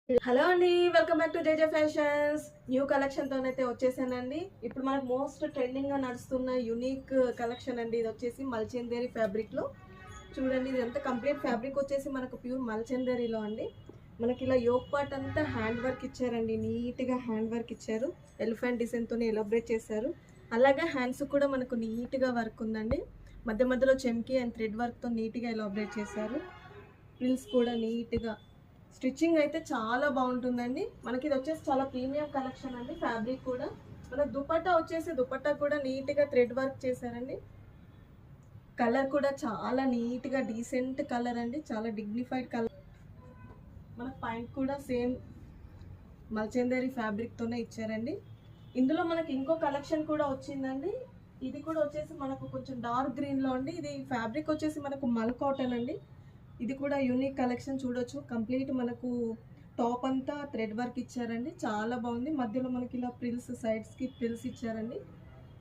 Hello అండి, welcome back to JJ fashions. New collection తోనైతే వచ్చేసానండి. ఇప్పుడు మనకు మోస్ట్ ట్రెండింగ్ గా నడుస్తున్న యూనిక్ కలెక్షన్ అండి. ఇది వచ్చేసి మల్చందేరి ఫ్యాబ్రిక్ లో చూడండి. ఇది అంతా కంప్లీట్ ఫ్యాబ్రిక్ వచ్చేసి మనకు ప్యూర్ మల్చందేరిలో అండి. మనకి ఇలా యోక్ పార్ట్ అంతా హ్యాండ్ వర్క్ ఇచ్చారండి. నీట్ గా హ్యాండ్ వర్క్ ఇచ్చారు. ఎలిఫెంట్ డిజైన్ తోనే ఎలాబరేట్ చేశారు. అలాగే హ్యాండ్స్ కూడా మనకు నీట్ గా వర్క్ ఉందండి. మధ్య మధ్యలో చెమ్కి అండ్ థ్రెడ్ వర్క్ తో నీట్ గా ఎలాబరేట్ చేశారు. ఫ్రిల్స్ కూడా నీట్ గా స్టిచ్చింగ్ అయితే చాలా బాగుంటుందండి. మనకి ఇది వచ్చేసి చాలా ప్రీమియం కలెక్షన్ అండి. ఫ్యాబ్రిక్ కూడా మన దుపట్టా వచ్చేసి దుపట్టా కూడా నీట్గా థ్రెడ్ వర్క్ చేశారండి. కలర్ కూడా చాలా నీట్గా డీసెంట్ కలర్ అండి, చాలా డిగ్నిఫైడ్ కలర్. మన పాయింట్ కూడా సేమ్ మల్చందేరి ఫ్యాబ్రిక్తోనే ఇచ్చారండి. ఇందులో మనకి ఇంకో కలెక్షన్ కూడా వచ్చిందండి. ఇది కూడా వచ్చేసి మనకు కొంచెం డార్క్ గ్రీన్లో అండి. ఇది ఫ్యాబ్రిక్ వచ్చేసి మనకు మల్ కాటన్ అండి. ఇది కూడా యూనిక్ కలెక్షన్ చూడొచ్చు. కంప్లీట్ మనకు టాప్ అంతా థ్రెడ్ వర్క్ ఇచ్చారండి, చాలా బాగుంది. మధ్యలో మనకి ఇలా ప్రిల్స్, సైడ్స్కి ప్రిల్స్ ఇచ్చారండి.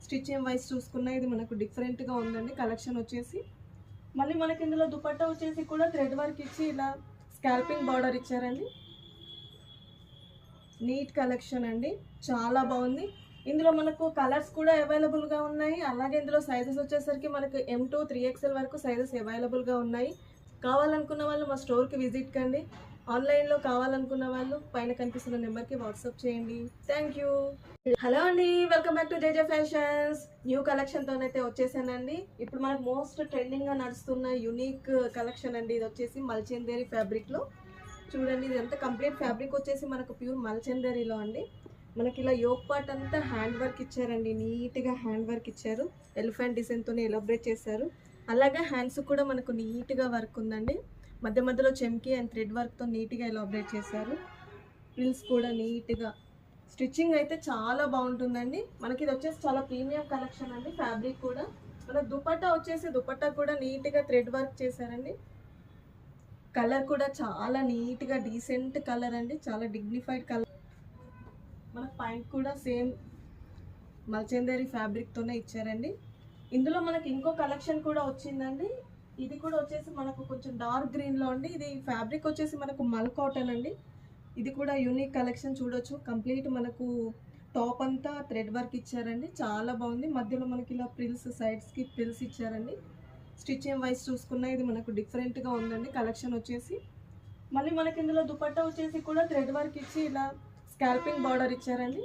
స్టిచ్చింగ్ వైజ్ చూసుకున్నా ఇది మనకు డిఫరెంట్గా ఉందండి కలెక్షన్ వచ్చేసి. మళ్ళీ మనకి ఇందులో దుపట్టా వచ్చేసి కూడా థ్రెడ్ వర్క్ ఇచ్చి ఇలా స్కాల్పింగ్ బార్డర్ ఇచ్చారండి. నీట్ కలెక్షన్ అండి, చాలా బాగుంది. ఇందులో మనకు కలర్స్ కూడా అవైలబుల్గా ఉన్నాయి. అలాగే ఇందులో సైజెస్ వచ్చేసరికి మనకు M2 3XL వరకు సైజెస్ అవైలబుల్గా ఉన్నాయి. కావాలనుకున్న వాళ్ళు మా స్టోర్కి విజిట్ కండి. ఆన్లైన్లో కావాలనుకున్న వాళ్ళు పైన కనిపిస్తున్న నెంబర్కి వాట్సాప్ చేయండి. Thank you. హలో అండి, welcome back to JJ fashions. New కలెక్షన్తోనైతే వచ్చేసానండి. ఇప్పుడు మనకు మోస్ట్ ట్రెండింగ్గా నడుస్తున్న యూనిక్ కలెక్షన్ అండి. ఇది వచ్చేసి మల్చందేరి ఫ్యాబ్రిక్లో చూడండి. ఇది అంతా కంప్లీట్ ఫ్యాబ్రిక్ వచ్చేసి మనకు ప్యూర్ మల్చందేరిలో అండి. మనకి ఇలా యోక్ పార్ట్ అంతా హ్యాండ్ వర్క్ ఇచ్చారండి. నీట్గా హ్యాండ్ వర్క్ ఇచ్చారు. ఎలిఫెంట్ డిజైన్తోనే ఎలాబరేట్ చేశారు. అలాగే హ్యాండ్స్ కూడా మనకు నీట్గా వర్క్ ఉందండి. మధ్య మధ్యలో చెమ్కి అండ్ థ్రెడ్ వర్క్తో నీట్గా ఎలాబరేట్ చేశారు. ఫ్రిల్స్ కూడా నీట్గా స్టిచ్చింగ్ అయితే చాలా బాగుంటుందండి. మనకి ఇది వచ్చేసి చాలా ప్రీమియం కలెక్షన్ అండి. ఫ్యాబ్రిక్ కూడా మన దుపట్టా వచ్చేసి దుపట్టా కూడా నీట్గా థ్రెడ్ వర్క్ చేశారండి. కలర్ కూడా చాలా నీట్గా డీసెంట్ కలర్ అండి, చాలా డిగ్నిఫైడ్ కలర్. మన పాయింట్ కూడా సేమ్ మల్చందేరి ఫ్యాబ్రిక్తోనే ఇచ్చారండి. ఇందులో మనకి ఇంకో కలెక్షన్ కూడా వచ్చిందండి. ఇది కూడా వచ్చేసి మనకు కొంచెం డార్క్ గ్రీన్లో అండి. ఇది ఫ్యాబ్రిక్ వచ్చేసి మనకు మల్ కాటన్ అండి. ఇది కూడా యూనిక్ కలెక్షన్ చూడొచ్చు. కంప్లీట్ మనకు టాప్ అంతా థ్రెడ్ వర్క్ ఇచ్చారండి, చాలా బాగుంది. మధ్యలో మనకి ఇలా ప్రిల్స్, సైడ్స్కి ప్రిల్స్ ఇచ్చారండి. స్టిచ్చింగ్ వైజ్ చూసుకున్నా ఇది మనకు డిఫరెంట్గా ఉందండి కలెక్షన్ వచ్చేసి. మళ్ళీ మనకి ఇందులో దుపట్టా వచ్చేసి కూడా థ్రెడ్ వర్క్ ఇచ్చి ఇలా స్కాల్పింగ్ బార్డర్ ఇచ్చారండి.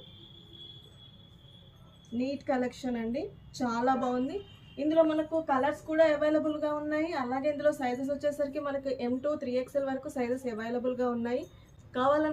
నీట్ కలెక్షన్ అండి, చాలా బాగుంది. ఇందులో మనకు కలర్స్ కూడా అవైలబుల్గా ఉన్నాయి. అలాగే ఇందులో సైజెస్ వచ్చేసరికి మనకు M2 3XL వరకు సైజెస్ అవైలబుల్గా ఉన్నాయి. కావాలని